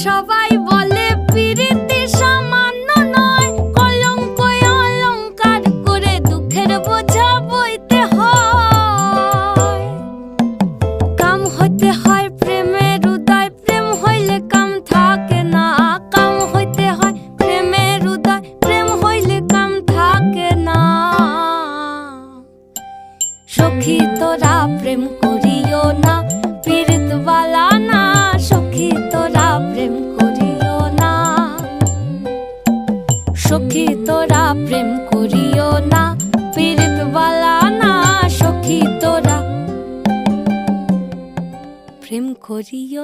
সবাই বলে পিরিতি সামান্য নয়, কলঙ্ক অলঙ্কার করে দুঃখের বোঝা বইতে হয়। কাম হইতে হয় প্রেমের উদয়, প্রেম হইলে কাম থাকে না। কাম হইতে হয় প্রেমের উদয়, প্রেম হইলে কাম থাকে না। সখী তোরা প্রেম করিও না, পীড়িত বালা না। সখী তোরা প্রেম করিও না, সখী তোরা প্রেম করিও না, পীড়িত বালা না। সখী তোরা প্রেম করিও